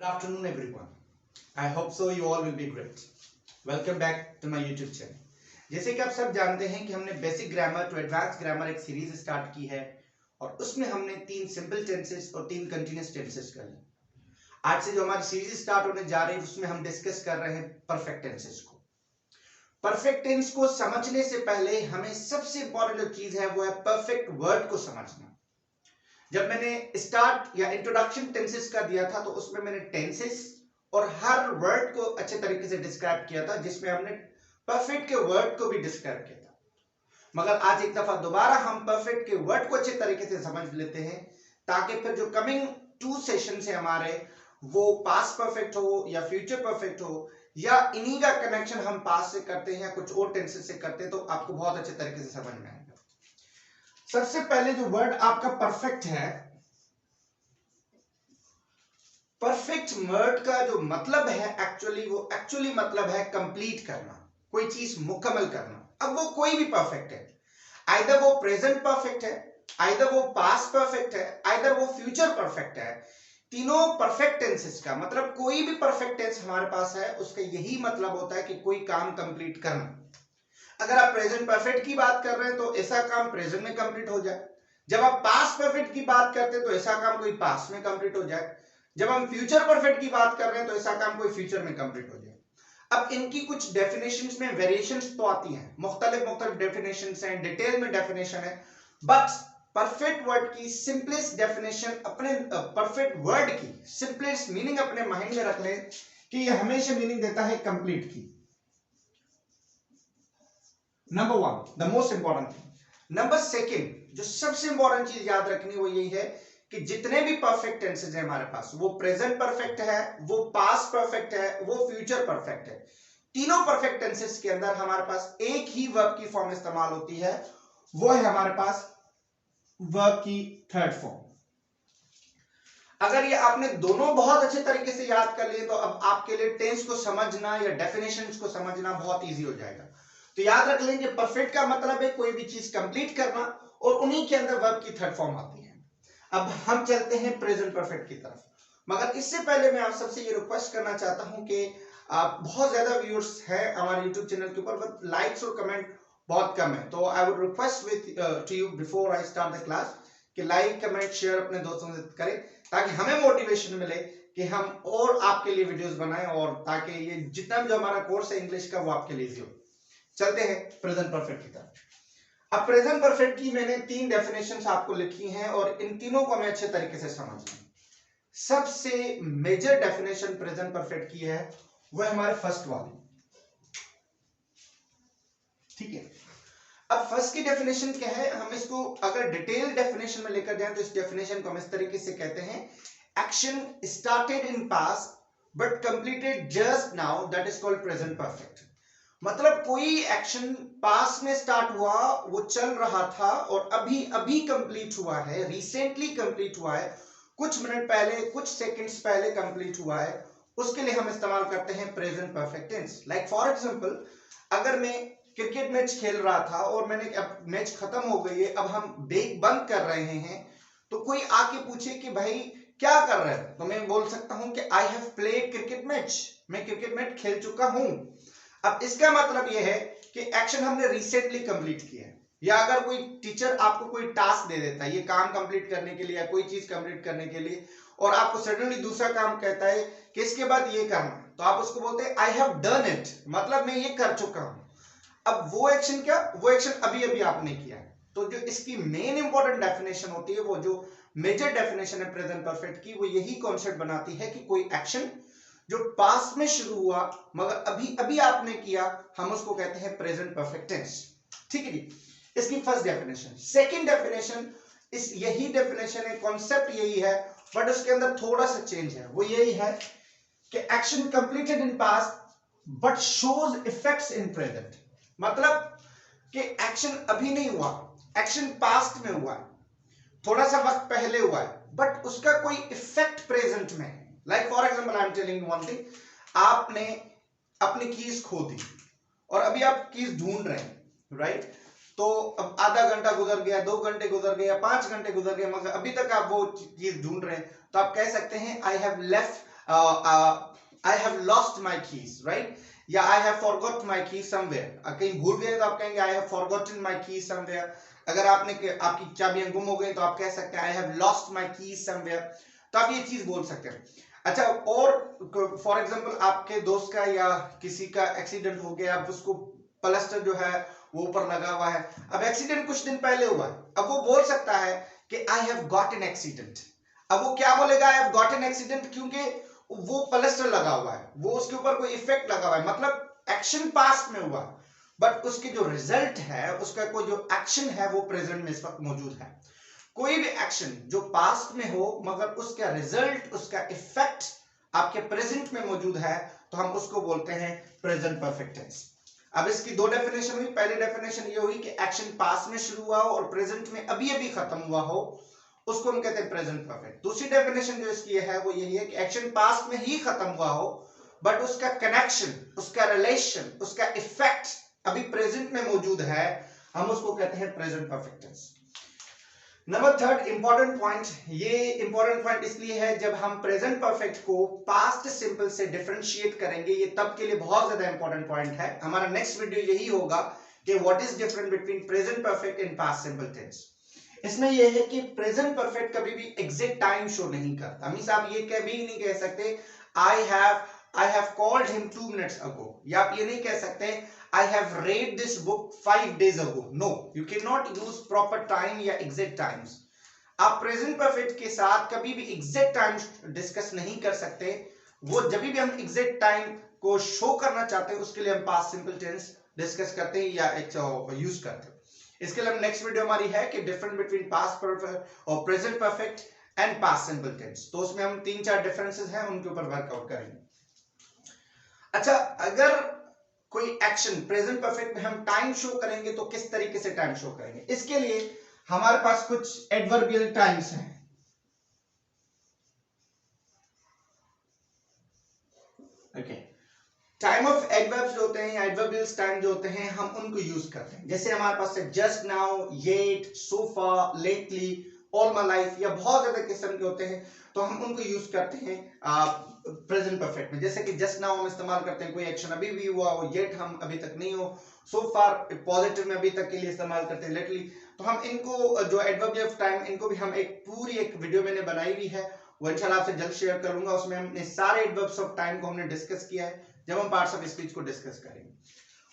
afternoon everyone. I hope so you all will be great. Welcome back to my YouTube channel. जैसे कि आप सब जानते हैं कि हमने basic grammar to advance grammar एक सीरीज स्टार्ट की है और उसमें हमने 3 सिंपल टेंसेस और 3 कंटीन्यूअस टेंसेस कर लिए। आज से जो हमारी सीरीज स्टार्ट होने जा रही है उसमें हम डिस्कस कर रहे हैं परफेक्ट टेंसेस को। परफेक्ट टेंस को समझने से पहले हमें सबसे इंपॉर्टेंट जो चीज है वो है परफेक्ट वर्ड को समझना। जब मैंने स्टार्ट या इंट्रोडक्शन टेंसेस का दिया था तो उसमें मैंने टेंसेस और हर वर्ड को अच्छे तरीके से डिस्क्राइब किया था, जिसमें हमने परफेक्ट के वर्ड को भी डिस्क्राइब किया था। मगर आज एक दफा दोबारा हम परफेक्ट के वर्ड को अच्छे तरीके से समझ लेते हैं, ताकि फिर जो कमिंग 2 सेशन से हमारे वो पास्ट परफेक्ट हो या फ्यूचर परफेक्ट हो या इन्हीं का कनेक्शन हम पास्ट से करते हैं या कुछ और टेंसेस से करते हैं, तो आपको बहुत अच्छे तरीके से समझ में आएगा। सबसे पहले जो वर्ड आपका परफेक्ट है, परफेक्ट वर्ड का जो मतलब है एक्चुअली मतलब है कंप्लीट करना, कोई चीज मुकम्मल करना। अब वो कोई भी परफेक्ट है, आइदर वो प्रेजेंट परफेक्ट है, आइदर वो पास्ट परफेक्ट है, आइदर वो फ्यूचर परफेक्ट है। तीनों परफेक्ट टेंसेस का मतलब कोई भी परफेक्ट टेंस हमारे पास है उसका यही मतलब होता है कि कोई काम कंप्लीट करना। अगर आप प्रेजेंट परफेक्ट की बात कर रहे हैं तो ऐसा काम प्रेजेंट में कंप्लीट हो जाए। जब आप पास्ट परफेक्ट की बात करते हैं तो ऐसा काम कोई पास्ट में कंप्लीट हो जाए। जब हम फ्यूचर परफेक्ट की बात कर रहे हैं तो ऐसा काम कोई फ्यूचर में कंप्लीट हो जाए। अब इनकी कुछ डेफिनेशंस में वेरिएशंस तो आती हैं, मुख्तलिफ डेफिनेशंस हैं, डिटेल में डेफिनेशन है, बट परफेक्ट वर्ड की सिंपलेस्ट डेफिनेशन अपने परफेक्ट वर्ड की सिंपलेस्ट मीनिंग अपने माइंड में रख लें कि ये हमेशा मीनिंग देता है कंप्लीट की। Number 1 the most important thing. Number 2 जो सबसे इंपॉर्टेंट चीज याद रखनी वो यही है कि जितने भी परफेक्ट टेंसेस हैं हमारे पास, वो प्रेजेंट परफेक्ट है, वो पास्ट परफेक्ट है, वो फ्यूचर परफेक्ट है। तीनों परफेक्ट टेंसेस के अंदर हमारे पास एक ही वर्ब की फॉर्म इस्तेमाल होती है, वो है हमारे पास वर्ब की थर्ड फॉर्म। अगर ये आपने दोनों बहुत अच्छे तरीके से याद कर लिए तो अब आपके लिए टेंस को समझना या डेफिनेशंस को समझना बहुत इजी हो जाएगा। तो याद रख लेंगे परफेक्ट का मतलब है कोई भी चीज कंप्लीट करना, और उन्हीं के अंदर वर्ब की थर्ड फॉर्म आती है। अब हम चलते हैं प्रेजेंट परफेक्ट की तरफ, मगर इससे पहले मैं आप सबसे ये रिक्वेस्ट करना चाहता हूं कि आप बहुत ज्यादा व्यूअर्स हैं हमारे YouTube चैनल के ऊपर, बट लाइक्स और कमेंट बहुत कम है। तो I would request with two you before I start the class कि लाइक कमेंट शेयर अपने दोस्तों से करें, ताकि हमें मोटिवेशन मिले कि हम और आपके लिए वीडियोस बनाएं, और ताकि ये जितना भी जो हमारा कोर्स है इंग्लिश का वो आपके लिए इजी हो। चलते हैं प्रेजेंट परफेक्ट की तरफ। अब प्रेजेंट परफेक्ट की मैंने 3 डेफिनेशंस आपको लिखी हैं और इन तीनों को हमें अच्छे तरीके से समझना है। सबसे मेजर डेफिनेशन प्रेजेंट परफेक्ट की है वो है हमारे फर्स्ट वाली, ठीक है। अब फर्स्ट की डेफिनेशन क्या है, हम इसको अगर डिटेल डेफिनेशन में लेकर जाएं तो इस डेफिनेशन को हम इस तरीके से कहते हैं, action started in past but completed just now, that is called present perfect. मतलब कोई एक्शन पास्ट में स्टार्ट हुआ, वो चल रहा था और अभी अभी कंप्लीट हुआ है, रिसेंटली कंप्लीट हुआ है, कुछ मिनट पहले, कुछ सेकंड्स पहले कंप्लीट हुआ है, उसके लिए हम इस्तेमाल करते हैं present perfect tense. Like for example, अगर मैं क्रिकेट मैच खेल रहा था और मैंने अब मैच खत्म हो गई है, अब हम ब्रेक बंद कर रहे हैं, तो कोई आके पूछे कि भाई क्या कर रहे हैं, तो मैं बोल सकता हूं कि I have played cricket match, मैं क्रिकेट मैच खेल चुका हूं। अब इसका मतलब यह है कि एक्शन हमने रिसेंटली कंप्लीट किया है। या अगर कोई टीचर आपको कोई टास्क दे देता है ये काम कंप्लीट करने के लिए या कोई चीज कंप्लीट करने के लिए, और आपको सडनली दूसरा काम कहता है कि इसके बाद ये करना, तो आप उसको बोलते हैं आई हैव डन इट, मतलब मैं ये कर चुका हूं। अब वो एक्शन क्या, वो एक्शन अभी अभी आपने किया है। तो जो इसकी मेन इंपॉर्टेंट डेफिनेशन होती है, वो जो मेजर डेफिनेशन है प्रेजेंट परफेक्ट की, वो यही कॉन्सेप्ट बनाती है कि कोई एक्शन जो पास्ट में शुरू हुआ मगर अभी अभी आपने किया, हम उसको कहते हैं प्रेजेंट परफेक्ट टेंस, ठीक है जी। इसकी फर्स्ट डेफिनेशन। सेकंड डेफिनेशन, इस यही डेफिनेशन है, कॉन्सेप्ट यही है, बट उसके अंदर थोड़ा सा चेंज है। वो यही है कि action completed in past but shows effects in present. मतलब कि एक्शन अभी नहीं हुआ, एक्शन पास्ट में हुआ है, थोड़ा सा वक्त पहले हुआ है, बट उसका कोई इफेक्ट प्रेजेंट में है। Like for example I am telling you one thing, आपने अपनी कीज खो दी और अभी आप कीज ढूंढ रहे हैं, राइट। तो अब आधा घंटा गुजर गया, 2 घंटे गुजर गए, 5 घंटे गुजर गए, मगर अभी तक आप वो चीज ढूंढ रहे हैं, तो आप कह सकते हैं I have left I have lost my keys, right, या आई हैव फॉरगॉट माई की समवेयर, कहीं भूल गए तो आप कहेंगे आई हैव फॉरगॉटन माई की समवेयर। अगर आपकी चाबियां गुम हो गई तो आप कह सकते हैं आई हैव लॉस्ट माई की समवेयर, तो आप ये चीज बोल सकते हैं। अच्छा, और फॉर एग्जांपल आपके दोस्त का या किसी का एक्सीडेंट हो गया, अब उसको प्लास्टर जो है वो ऊपर लगा हुआ है, अब एक्सीडेंट कुछ दिन पहले हुआ, अब वो बोल सकता है कि I have got an accident. अब वो क्या बोलेगा, I have got an accident, क्योंकि वो प्लास्टर लगा हुआ है, वो उसके ऊपर कोई इफेक्ट लगा हुआ है, मतलब एक्शन पास्ट में हुआ, बट उसके जो रिजल्ट है, उसका कोई जो एक्शन है वो प्रेजेंट में इस वक्त मौजूद है। कोई भी एक्शन जो पास्ट में हो मगर उसका रिजल्ट, उसका इफेक्ट आपके प्रेजेंट में मौजूद है, तो हम उसको बोलते हैं प्रेजेंट परफेक्ट टेंस। अब इसकी दो डेफिनेशन हुई। पहली डेफिनेशन ये हुई कि एक्शन पास्ट में शुरू हुआ हो और प्रेजेंट में अभी अभी खत्म हुआ हो, उसको हम कहते हैं प्रेजेंट परफेक्ट। दूसरी डेफिनेशन जो इसकी है वो यही है कि एक्शन पास्ट में ही खत्म हुआ हो बट उसका कनेक्शन, उसका रिलेशन, उसका इफेक्ट अभी प्रेजेंट में मौजूद है, हम उसको कहते हैं present perfect tense. Number third important point, ये इंपॉर्टेंट पॉइंट इसलिए है जब हम प्रेजेंट परफेक्ट को पास्ट सिंपल से डिफरेंशिएट करेंगे, ये तब के लिए बहुत ज्यादा इंपॉर्टेंट पॉइंट है। हमारा नेक्स्ट वीडियो यही होगा कि what is different between present perfect and past simple tense. इसमें यह है कि प्रेजेंट परफेक्ट कभी भी एग्जैक्ट टाइम शो नहीं करता। मींस आप ये कभी नहीं कह सकते I have called him 2 minutes ago, या आप ये नहीं कह सकते I have read this book 5 days ago. No, you cannot use proper time या exact times. आप प्रेजेंट परफेक्ट के साथ कभी भी एग्जैक्ट टाइम डिस्कस नहीं कर सकते। वो जब भी हम एग्जैक्ट टाइम को शो करना चाहते हैं उसके लिए हम पास्ट सिंपल टेंस डिस्कस करते हैं या यूज करते हैं। इसके लिए हम नेक्स्ट वीडियो हमारी है कि डिफरेंस बिटवीन पास्ट परफेक्ट और present perfect and past simple tense, तो उसमें हम 3-4 डिफरेंसेस हैं उनके ऊपर वर्कआउट करेंगे। अच्छा, अगर कोई एक्शन प्रेजेंट परफेक्ट में हम टाइम शो करेंगे तो किस तरीके से टाइम शो करेंगे, इसके लिए हमारे पास कुछ एडवर्बियल टाइम्स हैं। ओके, टाइम ऑफ एडवर्ब्स जो होते हैं, एडवर्बियल टाइम जो होते हैं, हम उनको यूज करते हैं। जैसे हमारे पास है just now, yet, so far, lately, all my life, या बहुत ज्यादा किस्म के होते हैं, तो हम उनको यूज करते हैं प्रेजेंट परफेक्ट में। जैसे कि जस्ट नाउ हम इस्तेमाल करते हैं कोई एक्शन अभी भी हुआ हो, येट हम अभी तक नहीं हो, सो फार पॉजिटिव में अभी तक के लिए इस्तेमाल करते हैं, लेटली। तो हम इनको जो एडवर्ब ऑफ टाइम, इनको भी हम पूरी एक वीडियो मैंने बनाई हुई है, वो इंशाल्लाह आपसे जल्द शेयर करूंगा। उसमें हमने सारे एडवर्ब्स ऑफ टाइम को हमने डिस्कस किया है जब हम पार्ट्स ऑफ स्पीच को डिस्कस करेंगे।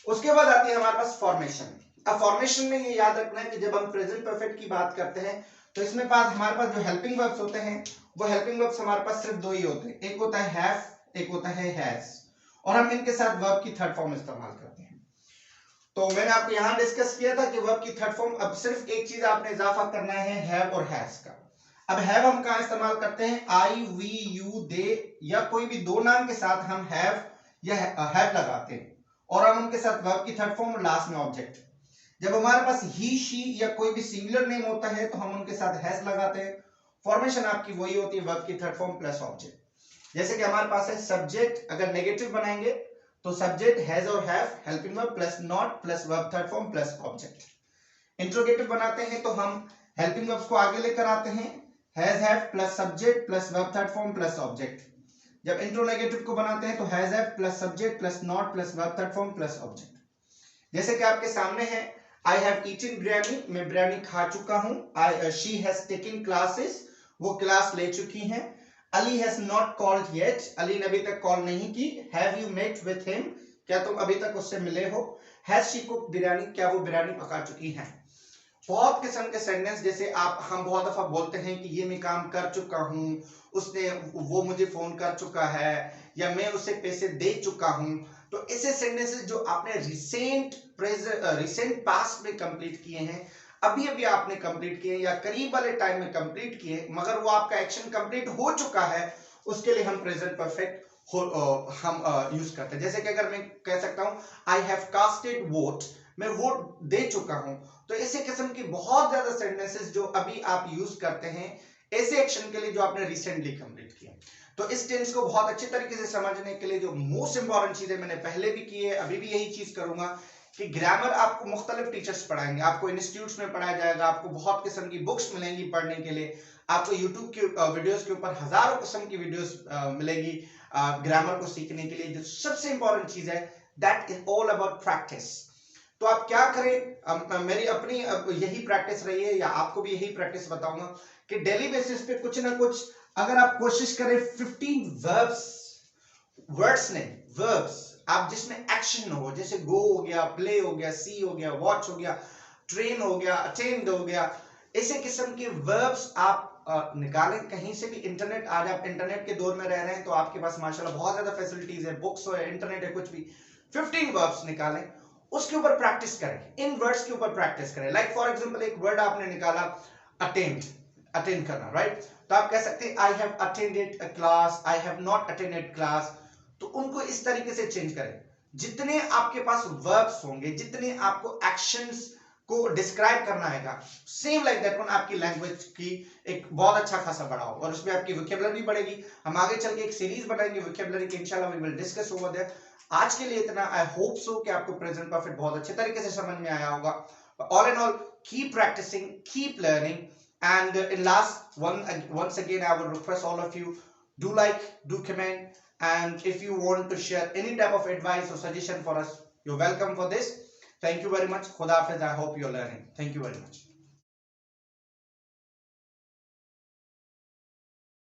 उसके बाद आती है हमारे पास फॉर्मेशन। अब फॉर्मेशन में ये याद रखना है कि जब हम प्रेजेंट परफेक्ट की बात करते हैं तो इसमें पास हमारे पास जो हेल्पिंग वर्ब्स होते हैं, वो हेल्पिंग वर्ब्स हमारे पास सिर्फ 2 ही होते हैं, एक होता है हैव, एक होता है हैज, और हम इनके साथ वर्ब की थर्ड फॉर्म इस्तेमाल करते हैं। तो मैंने आपको यहां डिस्कस किया था कि वर्ब की थर्ड फॉर्म, अब सिर्फ एक चीज आपने इजाफा करना है हैव और हैज का। अब हैव हम कहां इस्तेमाल करते हैं, आई, वी, यू, दे, या कोई भी 2 नाम के साथ हम हैव या हैव लगाते हैं, और हम उनके साथ वर्ब की थर्ड फॉर्म और लास्ट में ऑब्जेक्ट। जब हमारे पास ही, शी या कोई भी सिंगुलर नेम होता है तो हम उनके साथ हैज लगाते हैं। फॉर्मेशन आपकी वही होती है वर्ब की थर्ड फॉर्म प्लस ऑब्जेक्ट। जैसे कि हमारे पास है सब्जेक्ट, अगर नेगेटिव बनाएंगे तो सब्जेक्ट हैज और have, helping verb plus not plus verb third form plus object. Interrogative बनाते हैं तो हम हेल्पिंग वर्ब्स को आगे लेकर आते हैं, has have plus subject plus verb third form plus object. जब इंट्रोनेगेटिव को बनाते हैं तो has have plus subject plus not plus verb third form plus object. जैसे कि आपके सामने है, I have eaten biryani, मैं बिरयानी खा चुका हूं। She has taken classes, वो क्लास ले चुकी हैं। Ali has not called yet, Ali ने अभी तक कॉल नहीं की। Have you met with him, क्या तुम अभी तक उससे मिले हो। Has she cooked बिरयानी, क्या वो बिरयानी पका चुकी हैं। बहुत किस्म के सेंटेंस, जैसे हम बहुत दफा बोलते हैं कि ये मैं काम कर चुका हूं, उसने, वो मुझे फोन कर चुका है, या मैं उसे पैसे दे चुका हूं। तो ऐसे सेंटेंसेस जो आपने रिसेंट पास्ट में कंप्लीट किए हैं, अभी अभी आपने कंप्लीट किए या करीब वाले टाइम में कंप्लीट किए, मगर वो आपका एक्शन कंप्लीट हो चुका है, उसके लिए हम प्रेजेंट परफेक्ट हम यूज करते हैं। जैसे कि अगर मैं कह सकता हूं आई हैव कास्टेड वोट, मैं वोट दे चुका हूं। तो ऐसे किस्म की बहुत ज्यादा सेंटेंसेस जो अभी आप यूज करते हैं ऐसे एक्शन के लिए जो आपने रिसेंटली कंप्लीट किया। तो इस टेंस को बहुत अच्छे तरीके से समझने के लिए जो मोस्ट इंपॉर्टेंट चीजें मैंने पहले भी की है, अभी भी यही चीज करूंगा कि ग्रामर आपको मुख्तलिफ टीचर्स पढ़ाएंगे, आपको इंस्टीट्यूट्स में पढ़ाया जाएगा, आपको बहुत किस्म की बुक्स मिलेंगी पढ़ने के लिए। आपको YouTube के वीडियोस के ऊपर हजारों किस्म की वीडियोस मिलेगी ग्रामर को सीखने के लिए। जो सबसे इंपॉर्टेंट चीज है, that is all about practice. तो आप क्या करें, मेरी अपनी यही प्रैक्टिस रही है, या आपको भी यही प्रैक्टिस बताऊंगा कि डेली बेसिस पे कुछ ना कुछ अगर आप कोशिश करें 15 वर्ड्स नहीं, वर्ब्स आप जिसमें एक्शन हो, जैसे गो हो गया, प्ले हो गया, सी हो गया, वॉच हो गया, ट्रेन हो गया, अटेंड हो गया, ऐसे किस्म के वर्ब्स आप निकालें कहीं से भी। इंटरनेट, आज आप इंटरनेट के दौर में रह रहे हैं तो आपके पास माशाल्लाह बहुत ज्यादा फैसिलिटीज है, बुक्स हो, इंटरनेट है, कुछ भी। 15 वर्ब्स निकालें, उसके ऊपर प्रैक्टिस करें, इन वर्ड्स के ऊपर प्रैक्टिस करें। लाइक फॉर एग्जांपल एक वर्ड आपने निकाला अटेंड, अटेंड करना, राइट? तो आप कह सकते हैं I have attended a class, I have not attended class. तो उनको इस तरीके से चेंज करें। जितने आपके पास वर्ब्स होंगे, जितने आपको एक्शंस को डिस्क्राइब करना है, सेम लाइक दैट वन आपकी लैंग्वेज की एक बहुत अच्छा खासा बढ़ाओ, और उसमें आपकी वोकैबुलरी बढ़ेगी। हम आगे चल के एक सीरीज बनाएंगे वोकैबुलरी की, इंशाल्लाह we will discuss over there. आज के लिए इतना। आई होप सो कि आपको प्रेजेंट परफेक्ट बहुत अच्छे तरीके से समझ में आया होगा। All in all, keep practising, keep learning, and in last once again I would request all of you, do like, do comment, and if you want to share any type of advice or suggestion for us, you're welcome for this. Thank you very much. Khuda Hafiz. I hope you're learning. Thank you very much.